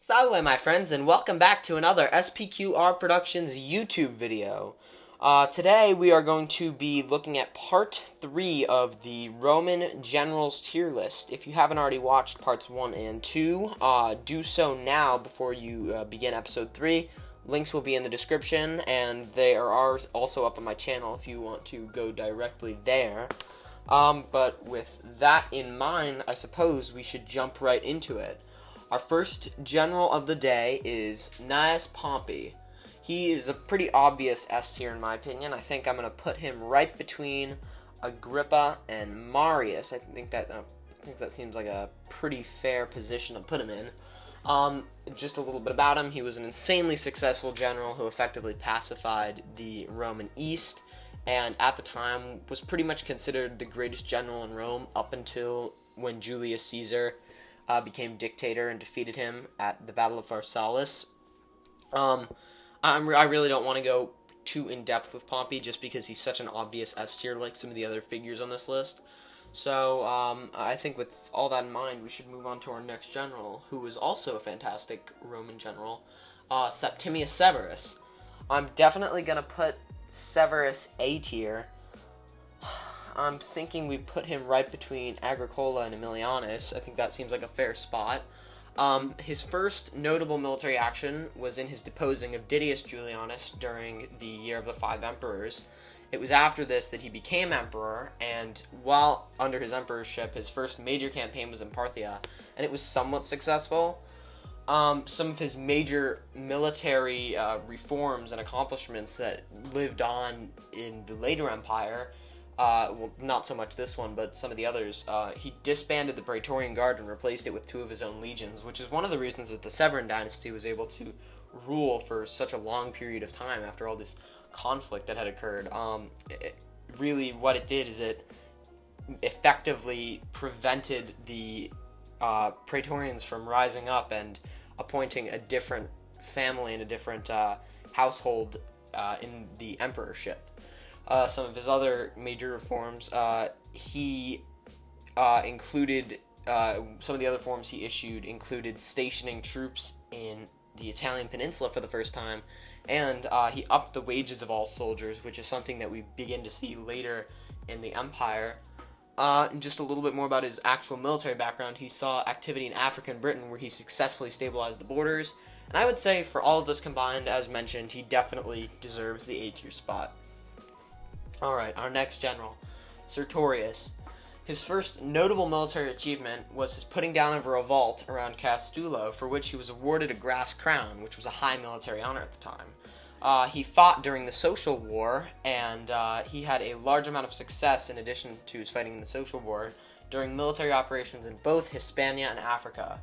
Salve, my friends, and welcome back to another S.P.Q.R. Productions YouTube video. Today we are going to be looking at part 3 of the Roman Generals tier list. If you haven't already watched parts 1 and 2, do so now before you begin episode 3. Links will be in the description, and they are also up on my channel if you want to go directly there. But with that in mind, I suppose we should jump right into it. Our first general of the day is Gnaeus Pompey. He is a pretty obvious S tier in my opinion. I think I'm going to put him right between Agrippa and Marius. I think that seems like a pretty fair position to put him in. Just a little bit about him. He was an insanely successful general who effectively pacified the Roman East, and at the time was pretty much considered the greatest general in Rome up until when Julius Caesar became dictator and defeated him at the Battle of Pharsalus. I really don't want to go too in-depth with Pompey just because he's such an obvious S tier like some of the other figures on this list. So I think with all that in mind, we should move on to our next general, who is also a fantastic Roman general, Septimius Severus. I'm definitely going to put Severus A tier. I'm thinking we put him right between Agricola and Aemilianus. I think that seems like a fair spot. His first notable military action was in his deposing of Didius Julianus during the Year of the Five Emperors. It was after this that he became emperor, and while under his emperorship, his first major campaign was in Parthia, and it was somewhat successful. Some of his major military reforms and accomplishments that lived on in the later empire, well, not so much this one, but some of the others, he disbanded the Praetorian Guard and replaced it with 2 of his own legions, which is one of the reasons that the Severan dynasty was able to rule for such a long period of time after all this conflict that had occurred. Really, what it did is it effectively prevented the Praetorians from rising up and appointing a different family and a different household in the emperorship. Some of his other major reforms, he included, some of the other reforms he issued included stationing troops in the Italian peninsula for the first time, and he upped the wages of all soldiers, which is something that we begin to see later in the empire. And just a little bit more about his actual military background, he saw activity in Africa and Britain where he successfully stabilized the borders, and I would say for all of this combined, as mentioned, he definitely deserves the A tier spot. Alright, our next general, Sartorius. His first notable military achievement was his putting down of a revolt around Castulo, for which he was awarded a grass crown, which was a high military honor at the time. He fought during the Social War, and he had a large amount of success in addition to his fighting in the Social War during military operations in both Hispania and Africa.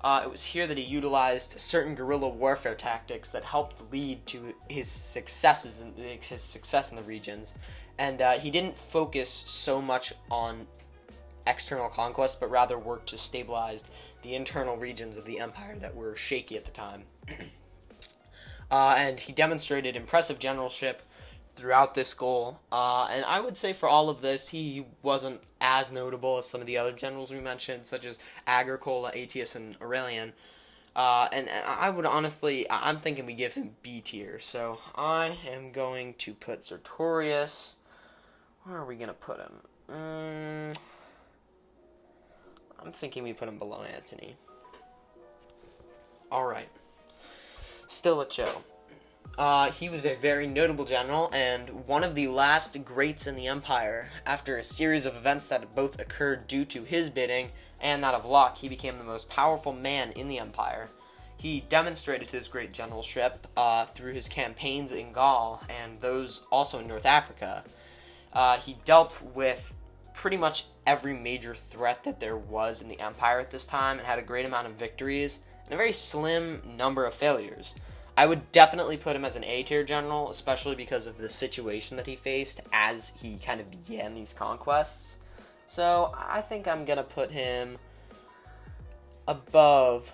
It was here that he utilized certain guerrilla warfare tactics that helped lead to his success in the regions, and he didn't focus so much on external conquest, but rather worked to stabilize the internal regions of the empire that were shaky at the time. And he demonstrated impressive generalship throughout this goal, and I would say for all of this, he wasn't as notable as some of the other generals we mentioned, such as Agricola, Aetius, and Aurelian, and I would honestly, I'm thinking we give him B tier, so I am going to put Sartorius, where are we going to put him? I'm thinking we put him below Antony. Alright, Stilicho. He was a very notable general and one of the last greats in the empire. After a series of events that both occurred due to his bidding and that of luck, he became the most powerful man in the empire. He demonstrated his great generalship through his campaigns in Gaul and those also in North Africa. He dealt with pretty much every major threat that there was in the empire at this time and had a great amount of victories and a very slim number of failures. I would definitely put him as an A tier general, especially because of the situation that he faced as he kind of began these conquests. So I think I'm going to put him above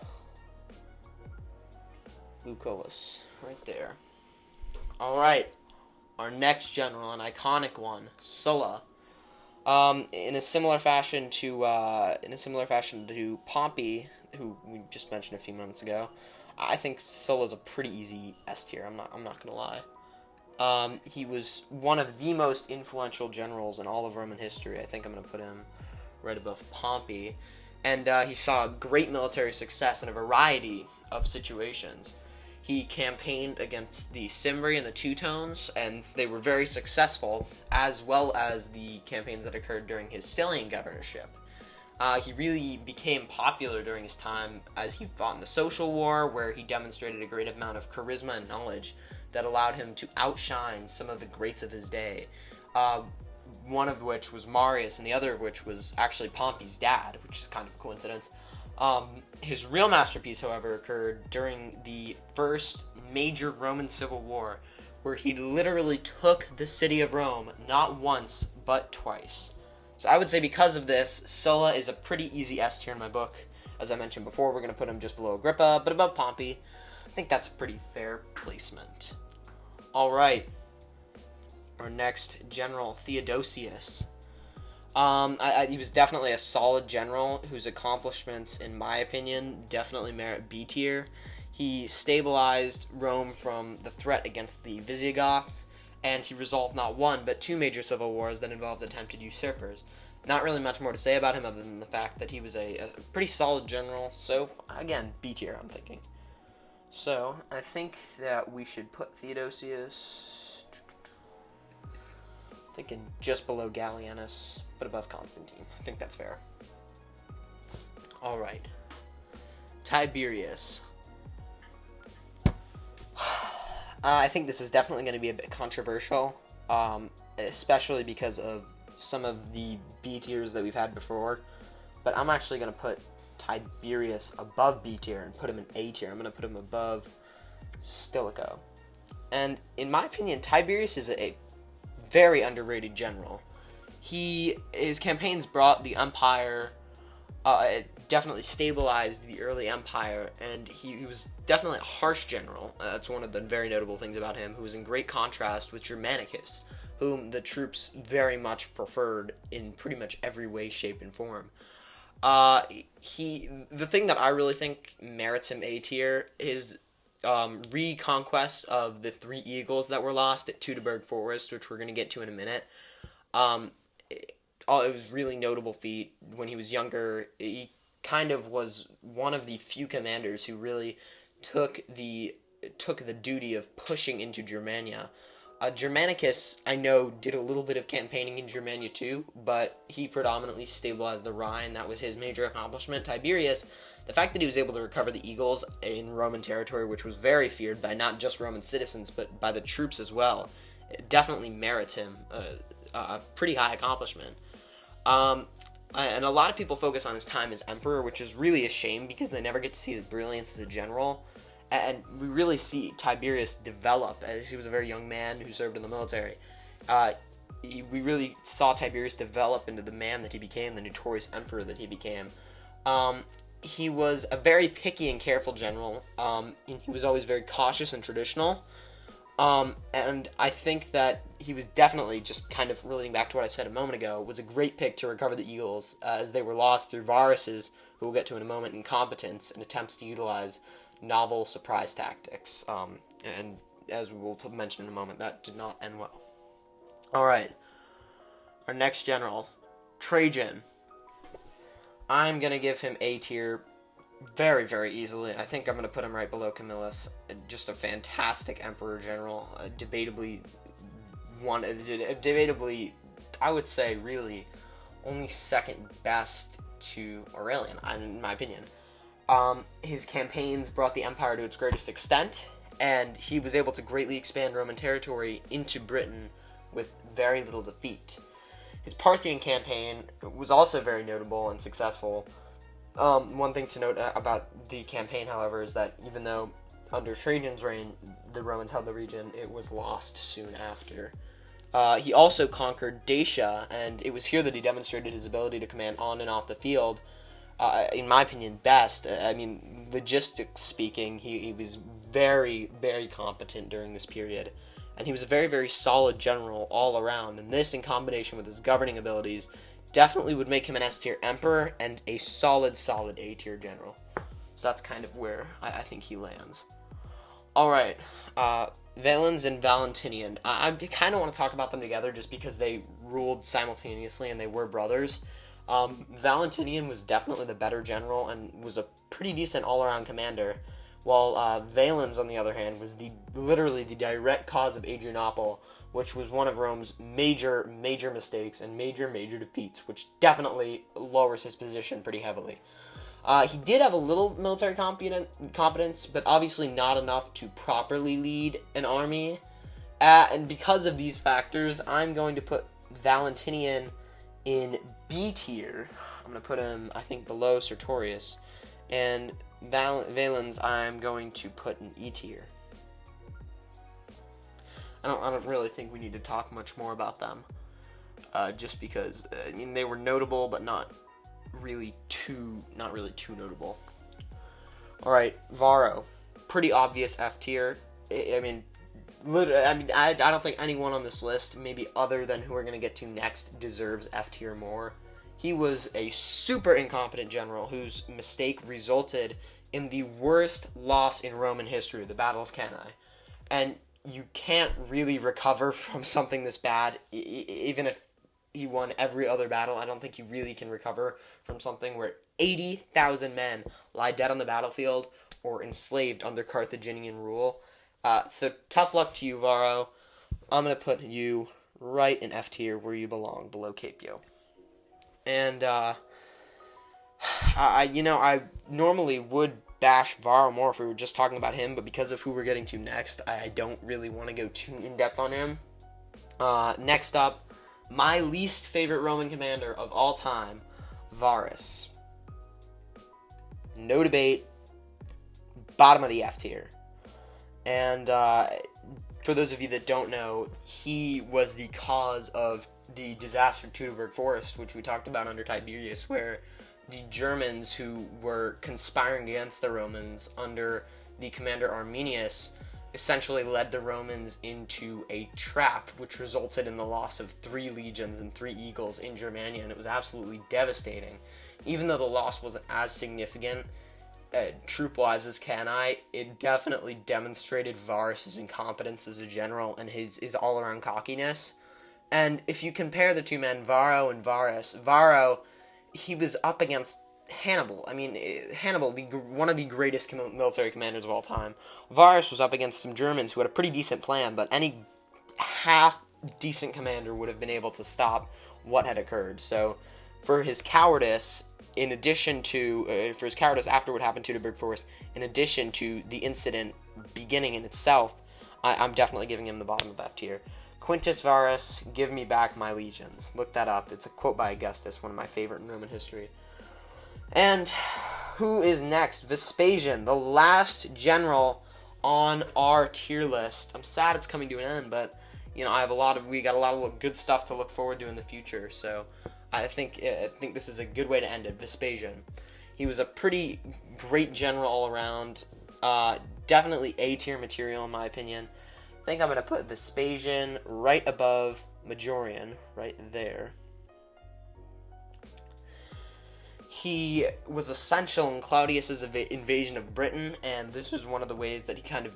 Lucullus, right there. Alright, our next general, an iconic one, Sulla. In a similar fashion to Pompey, who we just mentioned a few moments ago, I think Sulla's a pretty easy S tier. I'm not gonna lie. He was one of the most influential generals in all of Roman history. I think I'm gonna put him right above Pompey, and he saw great military success in a variety of situations. He campaigned against the Cimbri and the Teutones, and they were very successful, as well as the campaigns that occurred during his Sicilian governorship. He really became popular during his time as he fought in the Social War, where he demonstrated a great amount of charisma and knowledge that allowed him to outshine some of the greats of his day. One of which was Marius, and the other of which was actually Pompey's dad, which is kind of a coincidence. His real masterpiece, however, occurred during the first major Roman Civil War, where he literally took the city of Rome not once, but twice. So I would say because of this, Sulla is a pretty easy S tier in my book. As I mentioned before, we're going to put him just below Agrippa, but above Pompey. I think that's a pretty fair placement. Alright, our next general, Theodosius. He was definitely a solid general whose accomplishments, in my opinion, definitely merit B tier. He stabilized Rome from the threat against the Visigoths, and he resolved not one, but two major civil wars that involved attempted usurpers. Not really much more to say about him other than the fact that he was a pretty solid general, so, again, B tier, I'm thinking. So, I think that we should put Theodosius... thinking just below Gallienus, but above Constantine. I think that's fair. Alright. Tiberius. I think this is definitely going to be a bit controversial, especially because of some of the B tiers that we've had before. But I'm actually going to put Tiberius above B tier and put him in A tier. I'm going to put him above Stilicho. And in my opinion, Tiberius is a very underrated general. His campaigns brought the empire, it definitely stabilized the early empire, and he was definitely a harsh general. That's one of the very notable things about him, who was in great contrast with Germanicus, whom the troops very much preferred in pretty much every way, shape, and form. The thing that I really think merits him A tier is reconquest of the 3 eagles that were lost at Teutoburg Forest, which we're going to get to in a minute. It was a really notable feat. When he was younger, he kind of was one of the few commanders who really took the duty of pushing into Germania. Germanicus, I know, did a little bit of campaigning in Germania too, but he predominantly stabilized the Rhine. That was his major accomplishment. Tiberius, the fact that he was able to recover the eagles in Roman territory, which was very feared by not just Roman citizens, but by the troops as well, it definitely merits him a pretty high accomplishment. And a lot of people focus on his time as emperor, which is really a shame because they never get to see his brilliance as a general. And we really see Tiberius develop, as he was a very young man who served in the military. We really saw Tiberius develop into the man that he became, the notorious emperor that he became. He was a very picky and careful general. He was always very cautious and traditional. And I think that he was definitely, just kind of relating back to what I said a moment ago, was a great pick to recover the eagles, as they were lost through Varus's, who we'll get to in a moment, incompetence and attempts to utilize novel surprise tactics. And as we will mention in a moment, that did not end well. Alright. Our next general, Trajan. I'm going to give him A tier very, very easily. I think I'm going to put him right below Camillus. Just a fantastic emperor general. Debatably, I would say, really, only second best to Aurelian, in my opinion. His campaigns brought the empire to its greatest extent, and he was able to greatly expand Roman territory into Britain with very little defeat. His Parthian campaign was also very notable and successful. One thing to note about the campaign, however, is that even though under Trajan's reign the Romans held the region, it was lost soon after. He also conquered Dacia, and it was here that he demonstrated his ability to command on and off the field. In my opinion, best. Logistics speaking, he was very, very competent during this period. And he was a very, very solid general all around. And this, in combination with his governing abilities, definitely would make him an S-tier emperor and a solid A-tier general. So that's kind of where I think he lands. Alright, Valens and Valentinian. I kind of want to talk about them together just because they ruled simultaneously and they were brothers. Valentinian was definitely the better general and was a pretty decent all-around commander, while Valens, on the other hand, was literally the direct cause of Adrianople, which was one of Rome's major mistakes and major defeats, which definitely lowers his position pretty heavily. He did have a little military competence, but obviously not enough to properly lead an army. And because of these factors, I'm going to put Valentinian in B tier. I'm going to put him, I think, below Sartorius. And Valens, I'm going to put in E tier. I don't really think we need to talk much more about them. Just because, they were notable, but not really too notable. Alright, Varro. Pretty obvious F tier. I don't think anyone on this list, maybe other than who we're going to get to next, deserves F tier more. He was a super incompetent general whose mistake resulted in the worst loss in Roman history, the Battle of Cannae. And you can't really recover from something this bad, even if he won every other battle. I don't think you really can recover from something where 80,000 men lie dead on the battlefield or enslaved under Carthaginian rule. So tough luck to you, Varro. I'm going to put you right in F tier where you belong, below Capio. And, I normally would bash Varro more if we were just talking about him, but because of who we're getting to next, I don't really want to go too in-depth on him. Next up, my least favorite Roman commander of all time, Varus. No debate, bottom of the F tier. And for those of you that don't know, he was the cause of the disaster of Teutoburg Forest, which we talked about under Tiberius, where the Germans who were conspiring against the Romans under the commander Arminius essentially led the Romans into a trap, which resulted in the loss of 3 legions and 3 eagles in Germania, and it was absolutely devastating. Even though the loss wasn't as significant troop-wise as Cannae, it definitely demonstrated Varus' incompetence as a general and his all-around cockiness. And if you compare the two men, Varro and Varus, Varro, he was up against Hannibal. Hannibal, one of the greatest military commanders of all time. Varus was up against some Germans who had a pretty decent plan, but any half-decent commander would have been able to stop what had occurred. So, for his cowardice, after what happened to Teutoburg Forest, in addition to the incident beginning in itself, I'm definitely giving him the bottom of F tier. Quintus Varus, give me back my legions. Look that up. It's a quote by Augustus, one of my favorite in Roman history. And who is next? Vespasian, the last general on our tier list. I'm sad it's coming to an end, but we got a lot of good stuff to look forward to in the future. So I think this is a good way to end it. Vespasian. He was a pretty great general all around. Definitely A tier material in my opinion. I think I'm going to put Vespasian right above Majorian, right there. He was essential in Claudius's invasion of Britain, and this was one of the ways that he kind of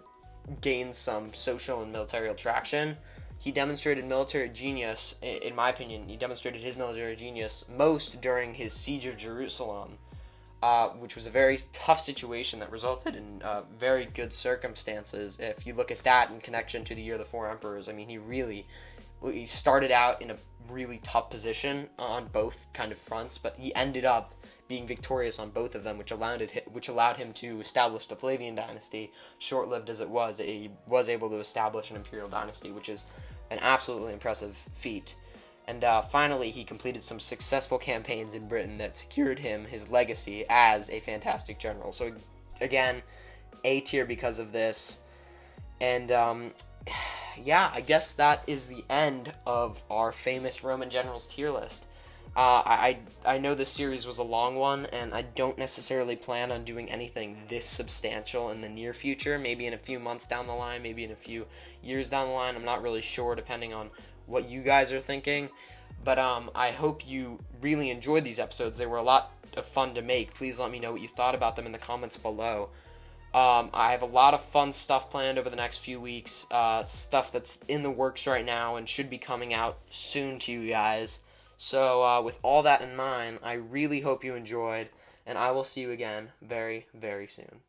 gained some social and military traction. He demonstrated military genius, in my opinion, he demonstrated his military genius most during his siege of Jerusalem, which was a very tough situation that resulted in very good circumstances. If you look at that in connection to the Year of the Four Emperors, he started out in a really tough position on both kind of fronts, but he ended up being victorious on both of them, which allowed him to establish the Flavian dynasty. Short-lived as it was, he was able to establish an imperial dynasty, which is an absolutely impressive feat. And finally, he completed some successful campaigns in Britain that secured him his legacy as a fantastic general. So, again, A tier because of this. And, I guess that is the end of our famous Roman generals tier list. I know this series was a long one, and I don't necessarily plan on doing anything this substantial in the near future. Maybe in a few months down the line, maybe in a few years down the line. I'm not really sure, depending on what you guys are thinking. But I hope you really enjoyed these episodes. They were a lot of fun to make. Please let me know what you thought about them in the comments below. I have a lot of fun stuff planned over the next few weeks, stuff that's in the works right now and should be coming out soon to you guys. So with all that in mind, I really hope you enjoyed, and I will see you again very, very soon.